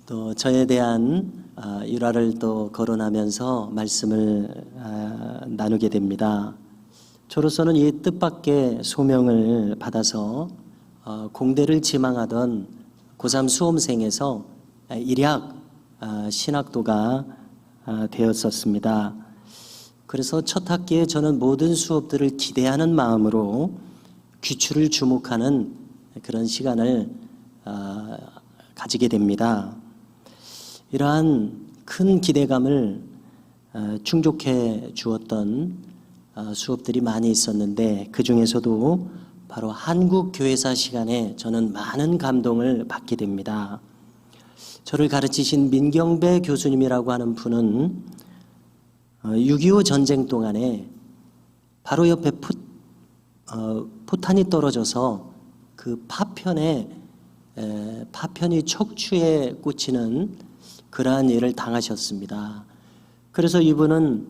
또 저에 대한 일화를 또 거론하면서 말씀을 나누게 됩니다. 저로서는 이 뜻밖의 소명을 받아서 공대를 지망하던 고3 수험생에서 일약 신학도가 되었었습니다. 그래서 첫 학기에 저는 모든 수업들을 기대하는 마음으로 귀추를 주목하는 그런 시간을 가지게 됩니다. 이러한 큰 기대감을 충족해 주었던 수업들이 많이 있었는데, 그 중에서도 바로 한국교회사 시간에 저는 많은 감동을 받게 됩니다. 저를 가르치신 민경배 교수님이라고 하는 분은 6.25 전쟁 동안에 바로 옆에 포탄이 떨어져서 그 파편이 척추에 꽂히는 그러한 일을 당하셨습니다. 그래서 이분은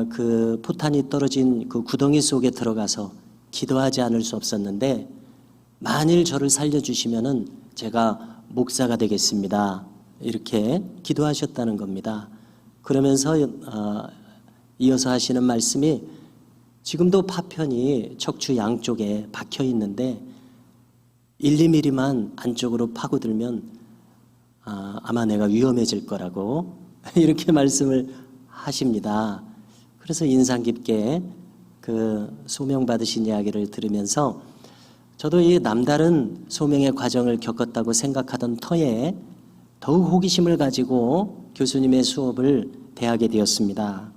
그 포탄이 떨어진 그 구덩이 속에 들어가서 기도하지 않을 수 없었는데, 만일 저를 살려주시면은 제가 목사가 되겠습니다, 이렇게 기도하셨다는 겁니다. 그러면서 이어서 하시는 말씀이, 지금도 파편이 척추 양쪽에 박혀 있는데 1~2mm만 안쪽으로 파고들면 아마 내가 위험해질 거라고 이렇게 말씀을 하십니다. 그래서 인상 깊게 그 소명 받으신 이야기를 들으면서 저도 이 남다른 소명의 과정을 겪었다고 생각하던 터에 더욱 호기심을 가지고 교수님의 수업을 대하게 되었습니다.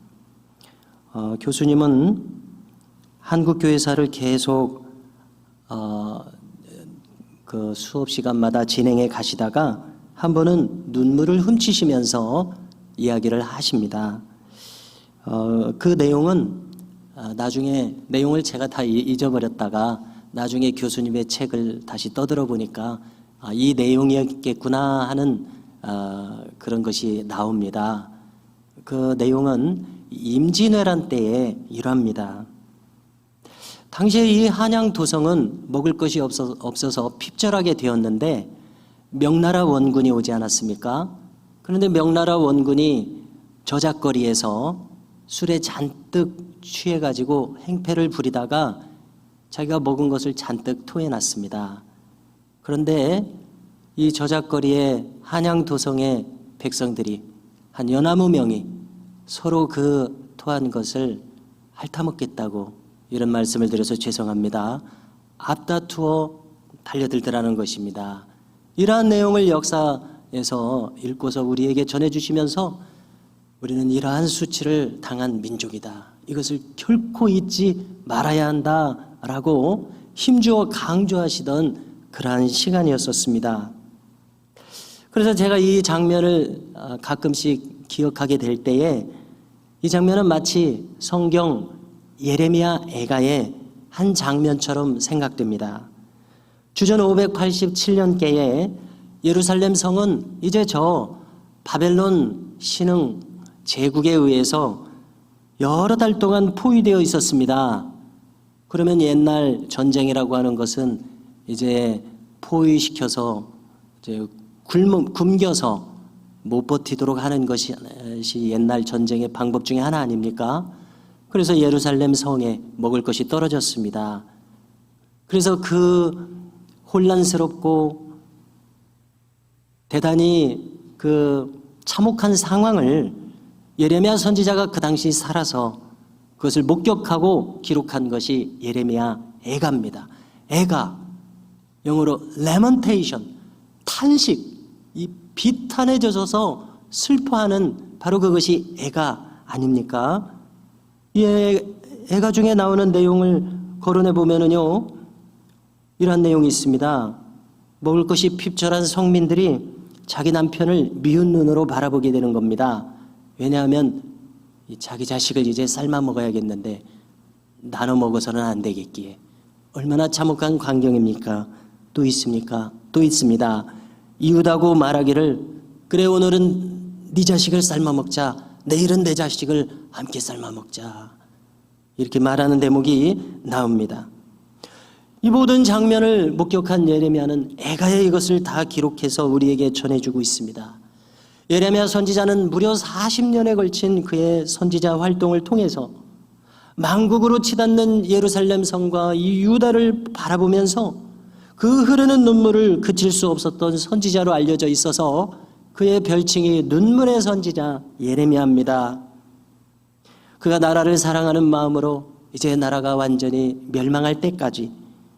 교수님은 한국교회사를 계속 그 수업 시간마다 진행해 가시다가 한 번은 눈물을 훔치시면서 이야기를 하십니다. 그 내용은 나중에 내용을 제가 다 잊어버렸다가 나중에 교수님의 책을 다시 떠들어 보니까 이 내용이었겠구나 하는 그런 것이 나옵니다. 그 내용은 임진왜란 때의 일화입니다. 당시에 이 한양 도성은 먹을 것이 없어서 핍절하게 되었는데 명나라 원군이 오지 않았습니까? 그런데 명나라 원군이 저작거리에서 술에 잔뜩 취해가지고 행패를 부리다가 자기가 먹은 것을 잔뜩 토해놨습니다. 그런데 이 저작거리에 한양 도성의 백성들이 한 여나무 명이 서로 그 토한 것을 핥아먹겠다고, 이런 말씀을 드려서 죄송합니다, 앞다투어 달려들더라는 것입니다. 이러한 내용을 역사에서 읽고서 우리에게 전해주시면서 우리는 이러한 수치를 당한 민족이다, 이것을 결코 잊지 말아야 한다라고 힘주어 강조하시던 그러한 시간이었었습니다. 그래서 제가 이 장면을 가끔씩 기억하게 될 때에 이 장면은 마치 성경 예레미야 애가의 한 장면처럼 생각됩니다. 주전 587년께에 예루살렘 성은 이제 저 바벨론 신흥 제국에 의해서 여러 달 동안 포위되어 있었습니다. 그러면 옛날 전쟁이라고 하는 것은 이제 포위시켜서 이제 굶겨서 못 버티도록 하는 것이 옛날 전쟁의 방법 중에 하나 아닙니까? 그래서 예루살렘 성에 먹을 것이 떨어졌습니다. 그래서 그 혼란스럽고 대단히 그 참혹한 상황을 예레미야 선지자가 그 당시 살아서 그것을 목격하고 기록한 것이 예레미야 애가입니다. 애가, 영어로 lamentation, 탄식, 이 비탄에 젖어서 슬퍼하는 바로 그것이 애가 아닙니까? 이 애가 중에 나오는 내용을 거론해 보면은요, 이러한 내용이 있습니다. 먹을 것이 핍절한 성민들이 자기 남편을 미운 눈으로 바라보게 되는 겁니다. 왜냐하면 자기 자식을 이제 삶아 먹어야겠는데 나눠 먹어서는 안 되겠기에. 얼마나 참혹한 광경입니까? 또 있습니까? 또 있습니다. 이웃하고 말하기를, 그래 오늘은 네 자식을 삶아 먹자, 내일은 내 자식을 함께 삶아 먹자, 이렇게 말하는 대목이 나옵니다. 이 모든 장면을 목격한 예레미야는 애가의 이것을 다 기록해서 우리에게 전해주고 있습니다. 예레미야 선지자는 무려 40년에 걸친 그의 선지자 활동을 통해서 만국으로 치닫는 예루살렘 성과 이 유다를 바라보면서 그 흐르는 눈물을 그칠 수 없었던 선지자로 알려져 있어서 그의 별칭이 눈물의 선지자 예레미야입니다. 그가 나라를 사랑하는 마음으로 이제 나라가 완전히 멸망할 때까지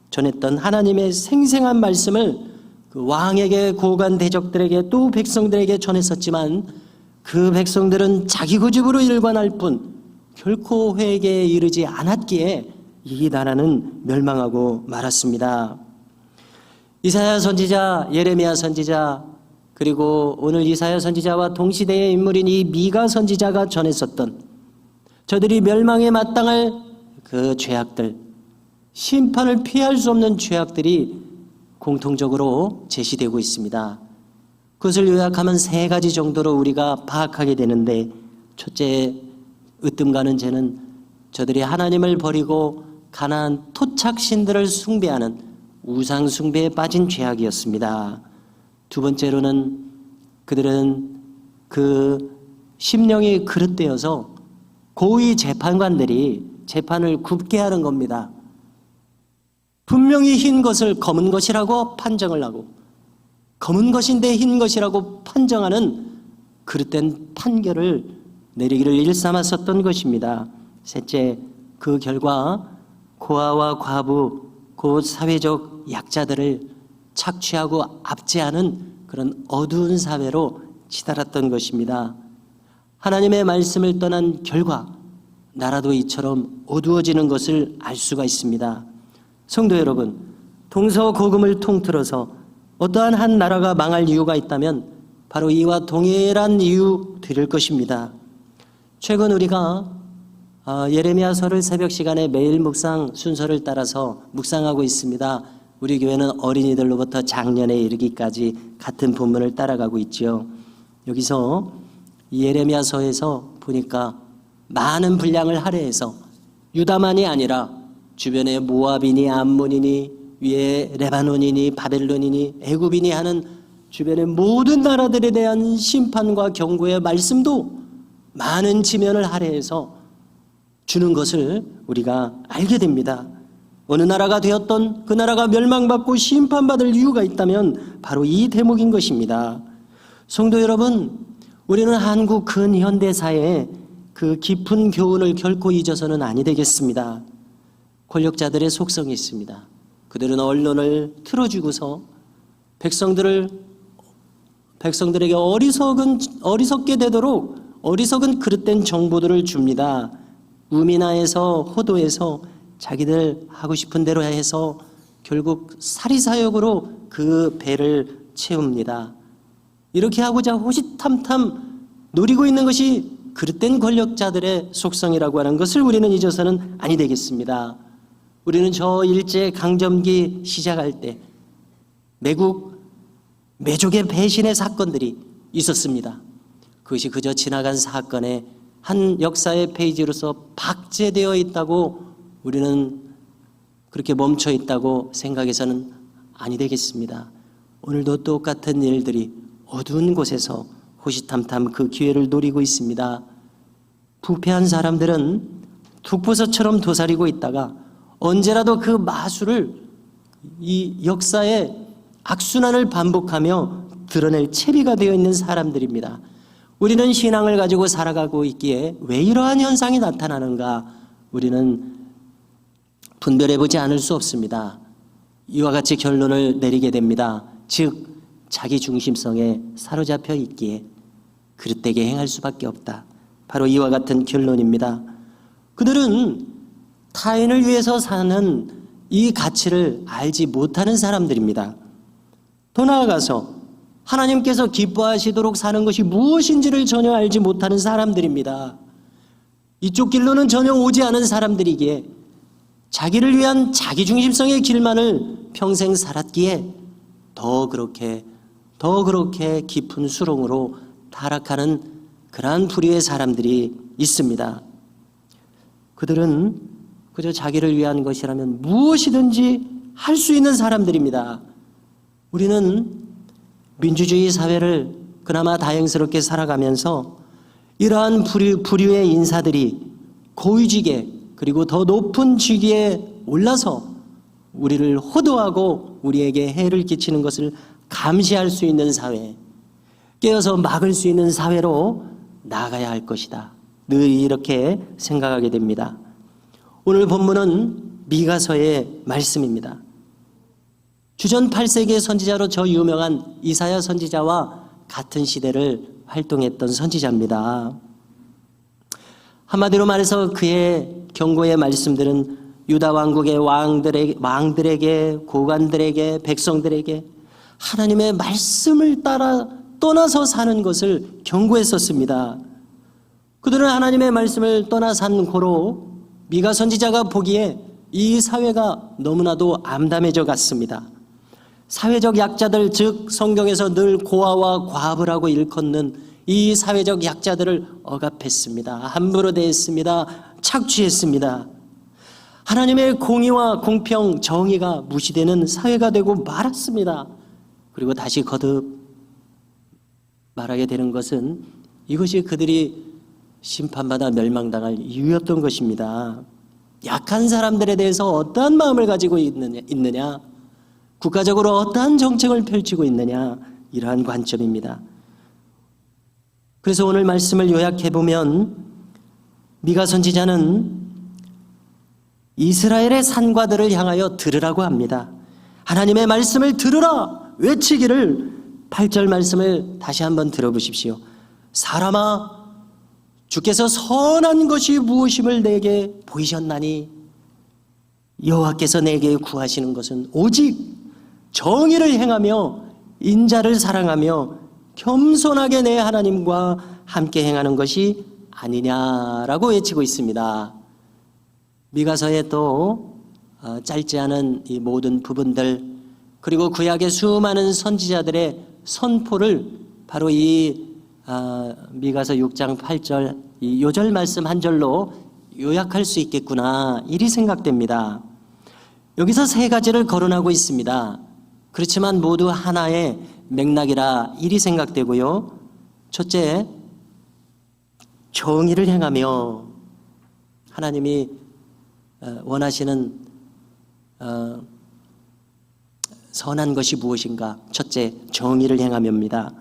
전했던 하나님의 생생한 말씀을 그 왕에게, 고관 대적들에게, 또 백성들에게 전했었지만 그 백성들은 자기 고집으로 일관할 뿐 결코 회개에 이르지 않았기에 이 나라는 멸망하고 말았습니다. 이사야 선지자, 예레미야 선지자, 그리고 오늘 이사야 선지자와 동시대의 인물인 이 미가 선지자가 전했었던 저들이 멸망에 마땅할 그 죄악들, 심판을 피할 수 없는 죄악들이 공통적으로 제시되고 있습니다. 그것을 요약하면 세 가지 정도로 우리가 파악하게 되는데, 첫째, 으뜸가는 죄는 저들이 하나님을 버리고 가나안 토착신들을 숭배하는 우상 숭배에 빠진 죄악이었습니다. 두 번째로는 그들은 그 심령이 그릇되어서 고위 재판관들이 재판을 굽게 하는 겁니다. 분명히 흰 것을 검은 것이라고 판정을 하고 검은 것인데 흰 것이라고 판정하는 그릇된 판결을 내리기를 일삼았었던 것입니다. 셋째, 그 결과 고아와 과부, 곧 사회적 약자들을 착취하고 압제하는 그런 어두운 사회로 치달았던 것입니다. 하나님의 말씀을 떠난 결과 나라도 이처럼 어두워지는 것을 알 수가 있습니다. 성도 여러분, 동서고금을 통틀어서 어떠한 한 나라가 망할 이유가 있다면 바로 이와 동일한 이유들일 것입니다. 최근 우리가 예레미야서를 새벽 시간에 매일 묵상 순서를 따라서 묵상하고 있습니다. 우리 교회는 어린이들로부터 장년에 이르기까지 같은 본문을 따라가고 있지요. 여기서 예레미야서에서 보니까 많은 분량을 할애해서 유다만이 아니라 주변에 모압이니 암몬이니 위에 레바논이니 바벨론이니 애굽이니 하는 주변의 모든 나라들에 대한 심판과 경고의 말씀도 많은 지면을 할애해서 주는 것을 우리가 알게 됩니다. 어느 나라가 되었던 그 나라가 멸망받고 심판받을 이유가 있다면 바로 이 대목인 것입니다. 성도 여러분, 우리는 한국 근현대사의 그 깊은 교훈을 결코 잊어서는 아니 되겠습니다. 권력자들의 속성이 있습니다. 그들은 언론을 틀어주고서 백성들에게 어리석게 되도록 어리석은 그릇된 정보들을 줍니다. 우미나에서 호도에서 자기들 하고 싶은 대로 해서 결국 사리사욕으로 그 배를 채웁니다. 이렇게 하고자 호시탐탐 노리고 있는 것이 그릇된 권력자들의 속성이라고 하는 것을 우리는 잊어서는 아니 되겠습니다. 우리는 저 일제강점기 시작할 때 매족의 배신의 사건들이 있었습니다. 그것이 그저 지나간 사건의 한 역사의 페이지로서 박제되어 있다고 우리는 그렇게 멈춰 있다고 생각해서는 아니 되겠습니다. 오늘도 똑같은 일들이 어두운 곳에서 호시탐탐 그 기회를 노리고 있습니다. 부패한 사람들은 독버섯처럼 도사리고 있다가 언제라도 그 마술을 이 역사의 악순환을 반복하며 드러낼 채비가 되어 있는 사람들입니다. 우리는 신앙을 가지고 살아가고 있기에 왜 이러한 현상이 나타나는가 우리는 분별해보지 않을 수 없습니다. 이와 같이 결론을 내리게 됩니다. 즉 자기 중심성에 사로잡혀 있기에 그릇되게 행할 수밖에 없다. 바로 이와 같은 결론입니다. 그들은 타인을 위해서 사는 이 가치를 알지 못하는 사람들입니다. 더 나아가서 하나님께서 기뻐하시도록 사는 것이 무엇인지를 전혀 알지 못하는 사람들입니다. 이쪽 길로는 전혀 오지 않은 사람들이기에 자기를 위한 자기중심성의 길만을 평생 살았기에 더 그렇게 깊은 수렁으로 타락하는 그러한 부류의 사람들이 있습니다. 그들은 그저 자기를 위한 것이라면 무엇이든지 할 수 있는 사람들입니다. 우리는 민주주의 사회를 그나마 다행스럽게 살아가면서 이러한 부류의 인사들이 고위직에 그리고 더 높은 직위에 올라서 우리를 호도하고 우리에게 해를 끼치는 것을 감시할 수 있는 사회, 깨어서 막을 수 있는 사회로 나아가야 할 것이다. 늘 이렇게 생각하게 됩니다. 오늘 본문은 미가서의 말씀입니다. 주전 8세기의 선지자로 저 유명한 이사야 선지자와 같은 시대를 활동했던 선지자입니다. 한마디로 말해서 그의 경고의 말씀들은 유다 왕국의 왕들에게 고관들에게 백성들에게 하나님의 말씀을 따라 떠나서 사는 것을 경고했었습니다. 그들은 하나님의 말씀을 떠나 산 고로 미가 선지자가 보기에 이 사회가 너무나도 암담해져 갔습니다. 사회적 약자들, 즉 성경에서 늘 고아와 과부를 하고 일컫는 이 사회적 약자들을 억압했습니다. 함부로 대했습니다. 착취했습니다. 하나님의 공의와 공평, 정의가 무시되는 사회가 되고 말았습니다. 그리고 다시 거듭 말하게 되는 것은 이것이 그들이 심판받아 멸망당할 이유였던 것입니다. 약한 사람들에 대해서 어떠한 마음을 가지고 있느냐, 국가적으로 어떠한 정책을 펼치고 있느냐, 이러한 관점입니다. 그래서 오늘 말씀을 요약해보면 미가 선지자는 이스라엘의 산과들을 향하여 들으라고 합니다. 하나님의 말씀을 들으라 외치기를 8절 말씀을 다시 한번 들어보십시오. 사람아, 주께서 선한 것이 무엇임을 내게 보이셨나니 여호와께서 내게 구하시는 것은 오직 정의를 행하며 인자를 사랑하며 겸손하게 내 하나님과 함께 행하는 것이 아니냐라고 외치고 있습니다. 미가서의 또 짧지 않은 이 모든 부분들, 그리고 구약의 수많은 선지자들의 선포를 바로 이 미가서 6장 8절 이 요절 말씀 한 절로 요약할 수 있겠구나, 이리 생각됩니다. 여기서 세 가지를 거론하고 있습니다. 그렇지만 모두 하나의 맥락이라 이리 생각되고요. 첫째, 정의를 행하며, 하나님이 원하시는 선한 것이 무엇인가? 첫째, 정의를 행하며입니다.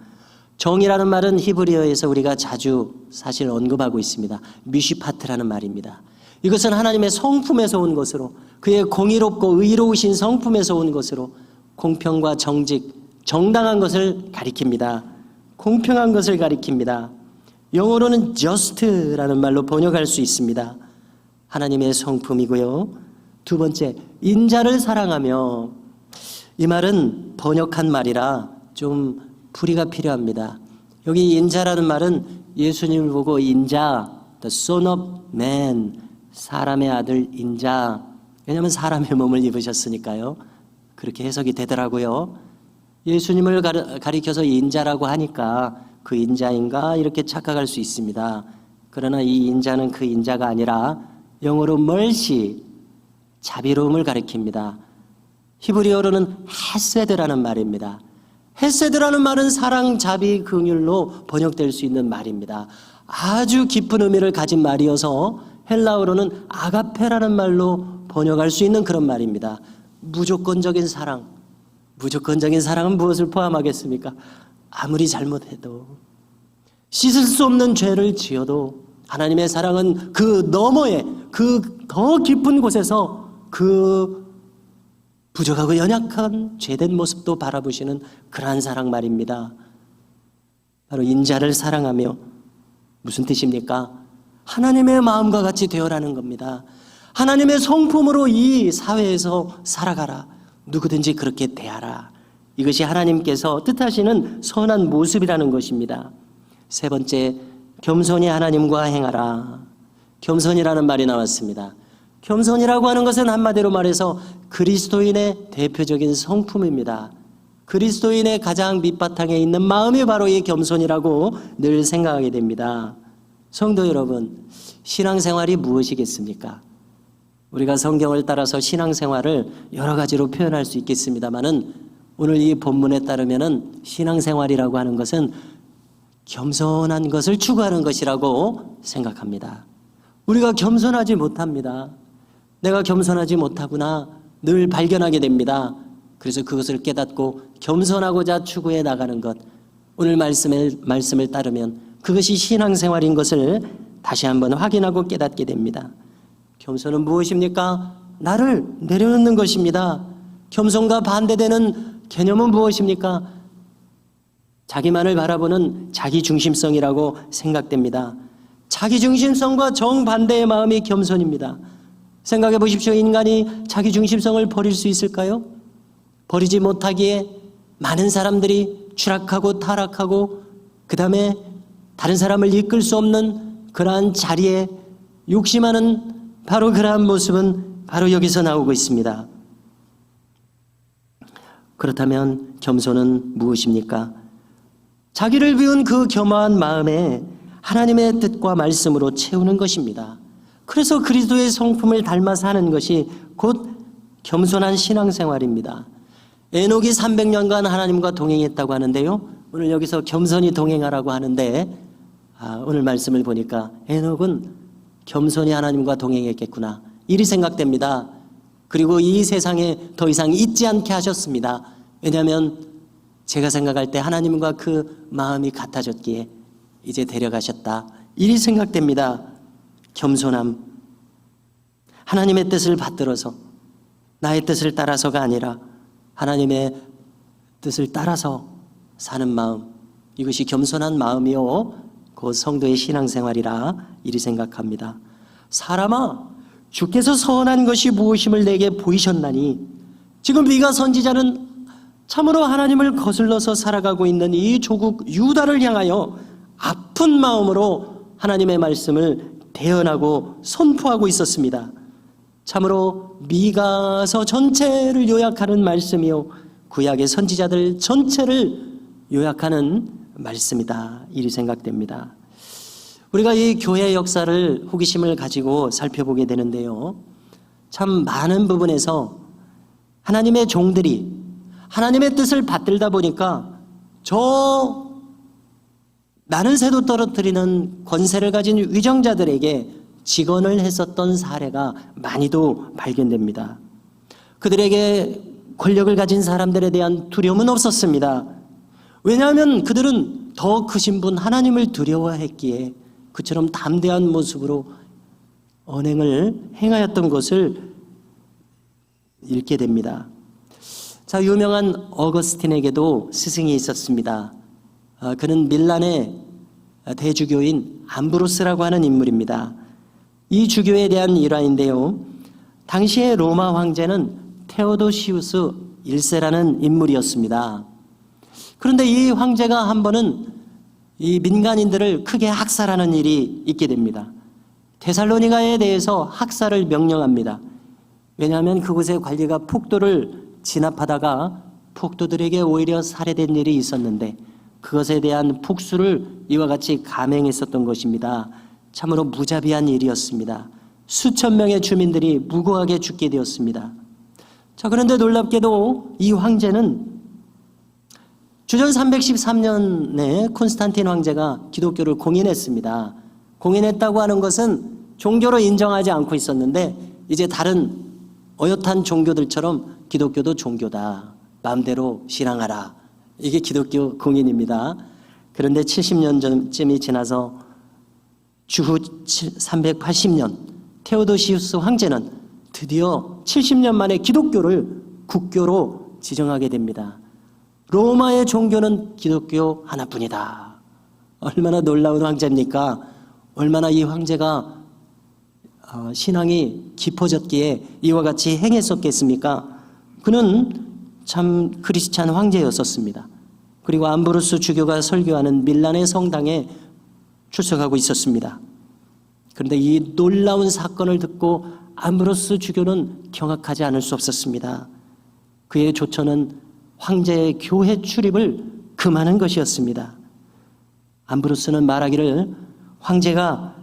정의라는 말은 히브리어에서 우리가 자주 사실 언급하고 있습니다. 미시파트라는 말입니다. 이것은 하나님의 성품에서 온 것으로, 그의 공의롭고 의로우신 성품에서 온 것으로 공평과 정직, 정당한 것을 가리킵니다. 공평한 것을 가리킵니다. 영어로는 just라는 말로 번역할 수 있습니다. 하나님의 성품이고요. 두 번째, 인자를 사랑하며, 이 말은 번역한 말이라 좀 풀이가 필요합니다. 여기 인자라는 말은 예수님을 보고 인자, the son of man, 사람의 아들 인자, 왜냐하면 사람의 몸을 입으셨으니까요. 그렇게 해석이 되더라고요. 예수님을 가리켜서 인자라고 하니까 그 인자인가 이렇게 착각할 수 있습니다. 그러나 이 인자는 그 인자가 아니라 영어로 mercy, 자비로움을 가리킵니다. 히브리어로는 헤세드라는 말입니다. 헤세드라는 말은 사랑, 자비, 긍휼로 번역될 수 있는 말입니다. 아주 깊은 의미를 가진 말이어서 헬라어로는 아가페라는 말로 번역할 수 있는 그런 말입니다. 무조건적인 사랑. 무조건적인 사랑은 무엇을 포함하겠습니까? 아무리 잘못해도, 씻을 수 없는 죄를 지어도 하나님의 사랑은 그 너머에, 그 더 깊은 곳에서 그 부족하고 연약한 죄된 모습도 바라보시는 그러한 사랑 말입니다. 바로 인자를 사랑하며, 무슨 뜻입니까? 하나님의 마음과 같이 되어라는 겁니다. 하나님의 성품으로 이 사회에서 살아가라. 누구든지 그렇게 대하라. 이것이 하나님께서 뜻하시는 선한 모습이라는 것입니다. 세 번째, 겸손히 하나님과 행하라. 겸손이라는 말이 나왔습니다. 겸손이라고 하는 것은 한마디로 말해서 그리스도인의 대표적인 성품입니다. 그리스도인의 가장 밑바탕에 있는 마음이 바로 이 겸손이라고 늘 생각하게 됩니다. 성도 여러분, 신앙생활이 무엇이겠습니까? 우리가 성경을 따라서 신앙생활을 여러 가지로 표현할 수 있겠습니다마는 오늘 이 본문에 따르면은 신앙생활이라고 하는 것은 겸손한 것을 추구하는 것이라고 생각합니다. 우리가 겸손하지 못합니다. 내가 겸손하지 못하구나 늘 발견하게 됩니다. 그래서 그것을 깨닫고 겸손하고자 추구해 나가는 것, 오늘 말씀을 따르면 그것이 신앙생활인 것을 다시 한번 확인하고 깨닫게 됩니다. 겸손은 무엇입니까? 나를 내려놓는 것입니다. 겸손과 반대되는 개념은 무엇입니까? 자기만을 바라보는 자기중심성이라고 생각됩니다. 자기중심성과 정반대의 마음이 겸손입니다. 생각해 보십시오. 인간이 자기중심성을 버릴 수 있을까요? 버리지 못하기에 많은 사람들이 추락하고 타락하고 그 다음에 다른 사람을 이끌 수 없는 그러한 자리에 욕심하는 바로 그러한 모습은 바로 여기서 나오고 있습니다. 그렇다면 겸손은 무엇입니까? 자기를 비운 그 겸허한 마음에 하나님의 뜻과 말씀으로 채우는 것입니다. 그래서 그리스도의 성품을 닮아 사는 것이 곧 겸손한 신앙생활입니다. 에녹이 300년간 하나님과 동행했다고 하는데요, 오늘 여기서 겸손히 동행하라고 하는데 오늘 말씀을 보니까 에녹은 겸손히 하나님과 동행했겠구나 이리 생각됩니다. 그리고 이 세상에 더 이상 있지 않게 하셨습니다. 왜냐하면 제가 생각할 때 하나님과 그 마음이 같아졌기에 이제 데려가셨다 이리 생각됩니다. 겸손함, 하나님의 뜻을 받들어서 나의 뜻을 따라서가 아니라 하나님의 뜻을 따라서 사는 마음, 이것이 겸손한 마음이요 그 성도의 신앙생활이라 이리 생각합니다. 사람아, 주께서 선한 것이 무엇임을 내게 보이셨나니, 지금 네가 선지자는 참으로 하나님을 거슬러서 살아가고 있는 이 조국 유다를 향하여 아픈 마음으로 하나님의 말씀을 대언하고 선포하고 있었습니다. 참으로 미가서 전체를 요약하는 말씀이요 구약의 선지자들 전체를 요약하는 말씀이다 이리 생각됩니다. 우리가 이 교회 역사를 호기심을 가지고 살펴보게 되는데요, 참 많은 부분에서 하나님의 종들이 하나님의 뜻을 받들다 보니까 저 나는 새도 떨어뜨리는 권세를 가진 위정자들에게 직언을 했었던 사례가 많이도 발견됩니다. 그들에게 권력을 가진 사람들에 대한 두려움은 없었습니다. 왜냐하면 그들은 더 크신 분 하나님을 두려워했기에 그처럼 담대한 모습으로 언행을 행하였던 것을 읽게 됩니다. 자, 유명한 어거스틴에게도 스승이 있었습니다. 그는 밀란의 대주교인 암브로스라고 하는 인물입니다. 이 주교에 대한 일화인데요, 당시의 로마 황제는 테오도시우스 1세라는 인물이었습니다. 그런데 이 황제가 한 번은 이 민간인들을 크게 학살하는 일이 있게 됩니다. 데살로니가에 대해서 학살을 명령합니다. 왜냐하면 그곳의 관리가 폭도를 진압하다가 폭도들에게 오히려 살해된 일이 있었는데 그것에 대한 복수를 이와 같이 감행했었던 것입니다. 참으로 무자비한 일이었습니다. 수천 명의 주민들이 무고하게 죽게 되었습니다. 자, 그런데 놀랍게도 이 황제는 주전 313년에 콘스탄틴 황제가 기독교를 공인했습니다. 공인했다고 하는 것은 종교로 인정하지 않고 있었는데 이제 다른 어엿한 종교들처럼 기독교도 종교다, 마음대로 신앙하라, 이게 기독교 공인입니다. 그런데 70년쯤이 지나서 주후 380년 테오도시우스 황제는 드디어 70년 만에 기독교를 국교로 지정하게 됩니다. 로마의 종교는 기독교 하나뿐이다. 얼마나 놀라운 황제입니까? 얼마나 이 황제가 신앙이 깊어졌기에 이와 같이 행했었겠습니까? 그는 참 크리스찬 황제였었습니다. 그리고 암브로스 주교가 설교하는 밀란의 성당에 출석하고 있었습니다. 그런데 이 놀라운 사건을 듣고 암브로스 주교는 경악하지 않을 수 없었습니다. 그의 조처는 황제의 교회 출입을 금하는 것이었습니다. 암브로스는 말하기를 황제가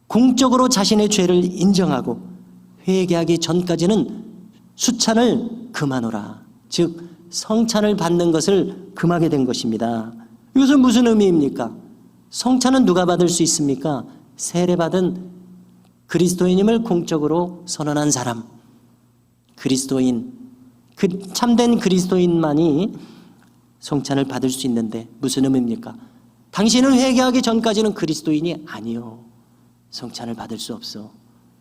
공적으로 자신의 죄를 인정하고 회개하기 전까지는 수찬을 금하노라. 즉 성찬을 받는 것을 금하게 된 것입니다. 이것은 무슨 의미입니까? 성찬은 누가 받을 수 있습니까? 세례받은 그리스도인임을 공적으로 선언한 사람, 그리스도인, 참된 그리스도인만이 성찬을 받을 수 있는데 무슨 의미입니까? 당신은 회개하기 전까지는 그리스도인이 아니요, 성찬을 받을 수 없어.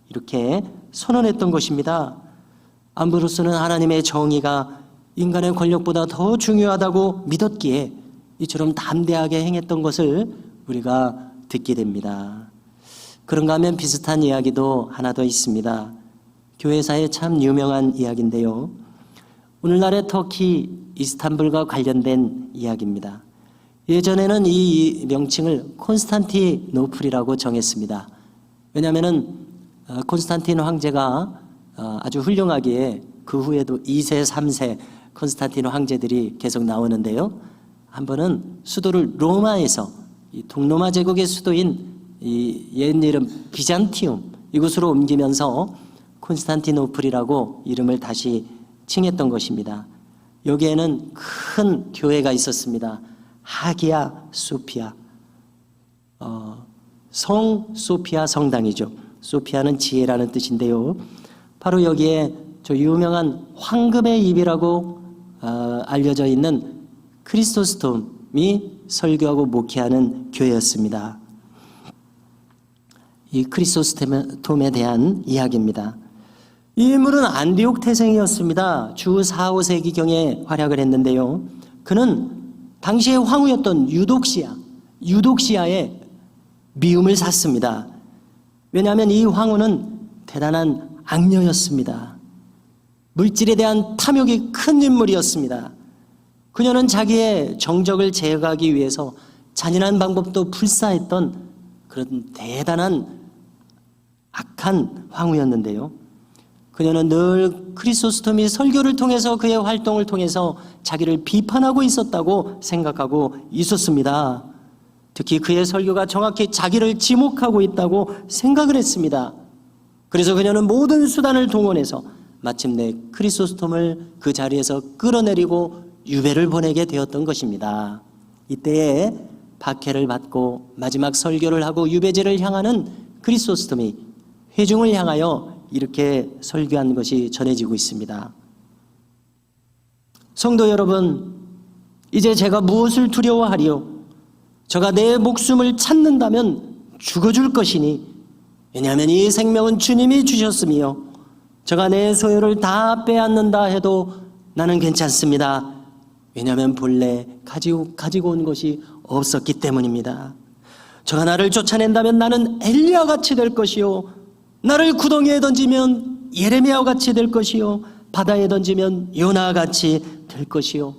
이렇게 선언했던 것입니다. 암브로스는 하나님의 정의가 인간의 권력보다 더 중요하다고 믿었기에 이처럼 담대하게 행했던 것을 우리가 듣게 됩니다. 그런가 하면 비슷한 이야기도 하나 더 있습니다. 교회사에 참 유명한 이야기인데요. 오늘날의 터키 이스탄불과 관련된 이야기입니다. 예전에는 이 명칭을 콘스탄티노플이라고 정했습니다. 왜냐하면 콘스탄틴 황제가 아주 훌륭하기에 그 후에도 2세, 3세 콘스탄틴 황제들이 계속 나오는데요. 한 번은 수도를 로마에서 이 동로마 제국의 수도인 이 옛 이름 비잔티움 이곳으로 옮기면서 콘스탄티노플이라고 이름을 다시 칭했던 것입니다. 여기에는 큰 교회가 있었습니다. 하기야 소피아, 성 소피아 성당이죠. 소피아는 지혜라는 뜻인데요. 바로 여기에 저 유명한 황금의 입이라고 알려져 있는 크리소스톰이 설교하고 목회하는 교회였습니다. 이 크리소스톰에 대한 이야기입니다. 이 인물은 안디옥 태생이었습니다. 주 4, 5세기경에 활약을 했는데요. 그는 당시의 황후였던 유독시아의 미움을 샀습니다. 왜냐하면 이 황후는 대단한 악녀였습니다. 물질에 대한 탐욕이 큰 인물이었습니다. 그녀는 자기의 정적을 제거하기 위해서 잔인한 방법도 불사했던 그런 대단한 악한 황후였는데요. 그녀는 늘 크리소스톰이 설교를 통해서 그의 활동을 통해서 자기를 비판하고 있었다고 생각하고 있었습니다. 특히 그의 설교가 정확히 자기를 지목하고 있다고 생각을 했습니다. 그래서 그녀는 모든 수단을 동원해서 마침내 크리소스톰을 그 자리에서 끌어내리고 유배를 보내게 되었던 것입니다. 이때에 박해를 받고 마지막 설교를 하고 유배지를 향하는 크리소스톰이 회중을 향하여 이렇게 설교한 것이 전해지고 있습니다. 성도 여러분, 이제 제가 무엇을 두려워하리요? 저가 내 목숨을 찾는다면 죽어줄 것이니, 왜냐하면 이 생명은 주님이 주셨으며 저가 내 소유를 다 빼앗는다 해도 나는 괜찮습니다. 왜냐하면 본래 가지고 온 것이 없었기 때문입니다. 저가 나를 쫓아낸다면 나는 엘리야 같이 될 것이요, 나를 구덩이에 던지면 예레미야와 같이 될 것이요, 바다에 던지면 요나와 같이 될 것이요,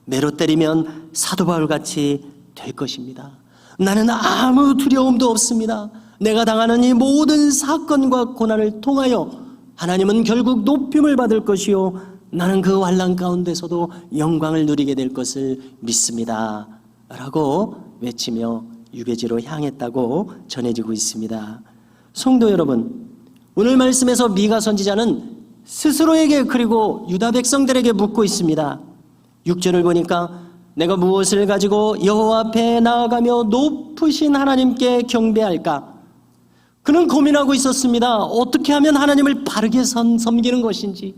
매로 때리면 사도 바울 같이 될 것입니다. 나는 아무 두려움도 없습니다. 내가 당하는 이 모든 사건과 고난을 통하여 하나님은 결국 높임을 받을 것이요, 나는 그 환난 가운데서도 영광을 누리게 될 것을 믿습니다 라고 외치며 유배지로 향했다고 전해지고 있습니다. 성도 여러분, 오늘 말씀에서 미가 선지자는 스스로에게 그리고 유다 백성들에게 묻고 있습니다. 6절을 보니까 내가 무엇을 가지고 여호와 앞에 나아가며 높으신 하나님께 경배할까? 그는 고민하고 있었습니다. 어떻게 하면 하나님을 바르게 섬기는 것인지,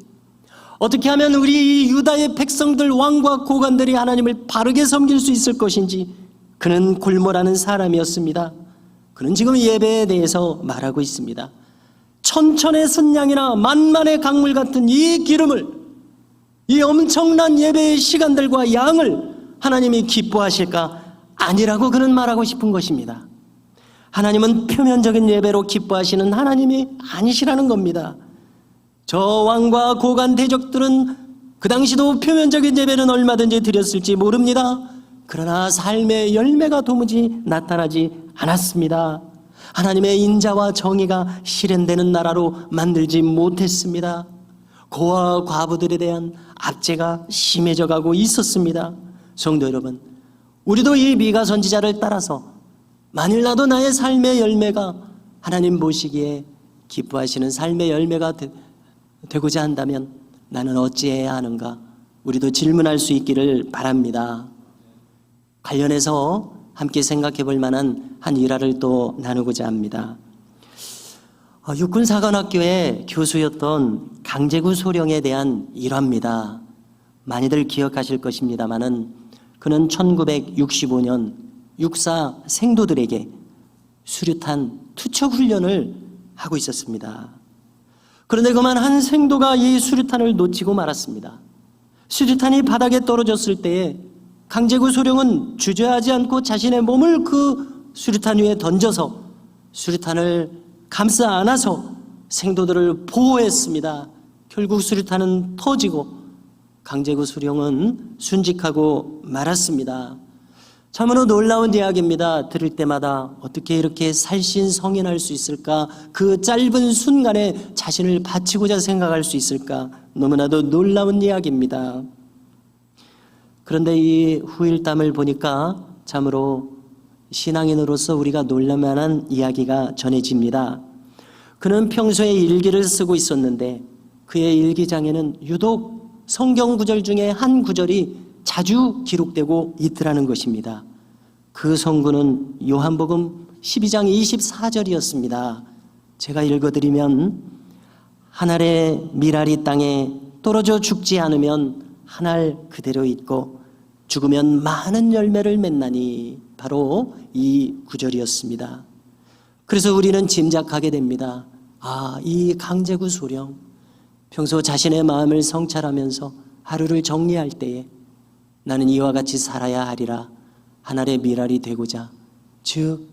어떻게 하면 우리 유다의 백성들, 왕과 고관들이 하나님을 바르게 섬길 수 있을 것인지 그는 골몰하는 사람이었습니다. 그는 지금 예배에 대해서 말하고 있습니다. 천천의 순양이나 만만의 강물 같은 이 기름을, 이 엄청난 예배의 시간들과 양을 하나님이 기뻐하실까? 아니라고 그는 말하고 싶은 것입니다. 하나님은 표면적인 예배로 기뻐하시는 하나님이 아니시라는 겁니다. 저 왕과 고관 대적들은 그 당시도 표면적인 예배는 얼마든지 드렸을지 모릅니다. 그러나 삶의 열매가 도무지 나타나지 않았습니다. 하나님의 인자와 정의가 실현되는 나라로 만들지 못했습니다. 고아와 과부들에 대한 압제가 심해져 가고 있었습니다. 성도 여러분, 우리도 이 미가 선지자를 따라서 만일 나도 나의 삶의 열매가 하나님 보시기에 기뻐하시는 삶의 열매가 되고자 한다면 나는 어찌해야 하는가? 우리도 질문할 수 있기를 바랍니다. 관련해서 함께 생각해 볼 만한 한 일화를 또 나누고자 합니다. 육군사관학교의 교수였던 강제구 소령에 대한 일화입니다. 많이들 기억하실 것입니다마는 그는 1965년 육사 생도들에게 수류탄 투척 훈련을 하고 있었습니다. 그런데 그만 한 생도가 이 수류탄을 놓치고 말았습니다. 수류탄이 바닥에 떨어졌을 때에 강제구 소령은 주저하지 않고 자신의 몸을 그 수류탄 위에 던져서 수류탄을 감싸 안아서 생도들을 보호했습니다. 결국 수류탄은 터지고 강제구 소령은 순직하고 말았습니다. 참으로 놀라운 이야기입니다. 들을 때마다 어떻게 이렇게 살신성인할 수 있을까? 그 짧은 순간에 자신을 바치고자 생각할 수 있을까? 너무나도 놀라운 이야기입니다. 그런데 이 후일담을 보니까 참으로 신앙인으로서 우리가 놀랄만한 이야기가 전해집니다. 그는 평소에 일기를 쓰고 있었는데 그의 일기장에는 유독 성경 구절 중에 한 구절이 자주 기록되고 있더라는 것입니다. 그 성구는 요한복음 12장 24절이었습니다. 제가 읽어드리면 한 알의 밀알이 땅에 떨어져 죽지 않으면 한 알 그대로 있고 죽으면 많은 열매를 맺나니 바로 이 구절이었습니다. 그래서 우리는 짐작하게 됩니다. 이 강제구 소령 평소 자신의 마음을 성찰하면서 하루를 정리할 때에 나는 이와 같이 살아야 하리라 한 알의 밀알이 되고자, 즉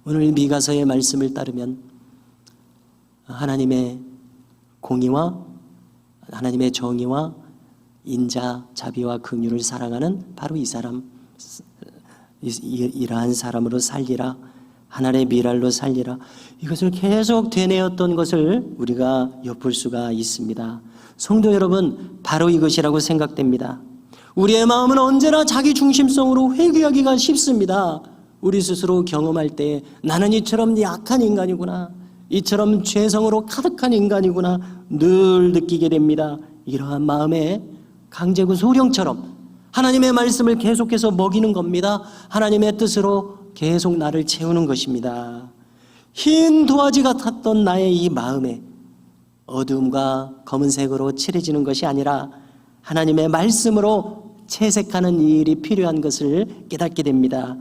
오늘 미가서의 말씀을 따르면 하나님의 공의와 하나님의 정의와 인자, 자비와 긍휼을 사랑하는 바로 이 사람, 이러한 사람으로 살리라, 하나님의 밀알로 살리라, 이것을 계속 되뇌었던 것을 우리가 엿볼 수가 있습니다. 성도 여러분, 바로 이것이라고 생각됩니다. 우리의 마음은 언제나 자기 중심성으로 회귀하기가 쉽습니다. 우리 스스로 경험할 때 나는 이처럼 약한 인간이구나, 이처럼 죄성으로 가득한 인간이구나 늘 느끼게 됩니다. 이러한 마음에 강제구 소령처럼 하나님의 말씀을 계속해서 먹이는 겁니다. 하나님의 뜻으로 계속 나를 채우는 것입니다. 흰 도화지 같았던 나의 이 마음에 어두움과 검은색으로 칠해지는 것이 아니라 하나님의 말씀으로 채색하는 이 일이 필요한 것을 깨닫게 됩니다.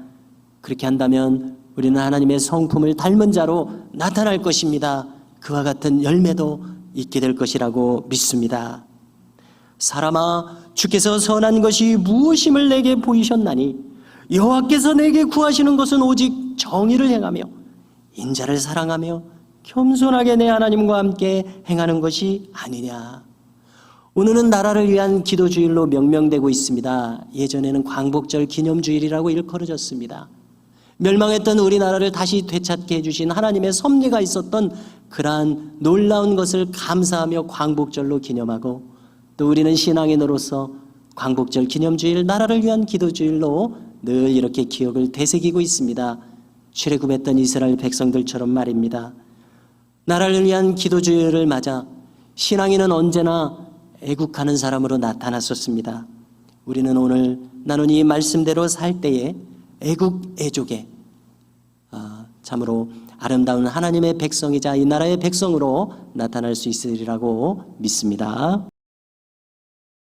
그렇게 한다면 우리는 하나님의 성품을 닮은 자로 나타날 것입니다. 그와 같은 열매도 있게 될 것이라고 믿습니다. 사람아, 주께서 선한 것이 무엇임을 내게 보이셨나니 여호와께서 내게 구하시는 것은 오직 정의를 행하며 인자를 사랑하며 겸손하게 내 하나님과 함께 행하는 것이 아니냐. 오늘은 나라를 위한 기도주일로 명명되고 있습니다. 예전에는 광복절 기념주일이라고 일컬어졌습니다. 멸망했던 우리나라를 다시 되찾게 해주신 하나님의 섭리가 있었던 그러한 놀라운 것을 감사하며 광복절로 기념하고, 또 우리는 신앙인으로서 광복절 기념주일, 나라를 위한 기도주일로 늘 이렇게 기억을 되새기고 있습니다. 출애굽했던 이스라엘 백성들처럼 말입니다. 나라를 위한 기도주일을 맞아 신앙인은 언제나 애국하는 사람으로 나타났었습니다. 우리는 오늘 나눈 이 말씀대로 살 때에 애국, 애족에 참으로 아름다운 하나님의 백성이자 이 나라의 백성으로 나타날 수 있으리라고 믿습니다.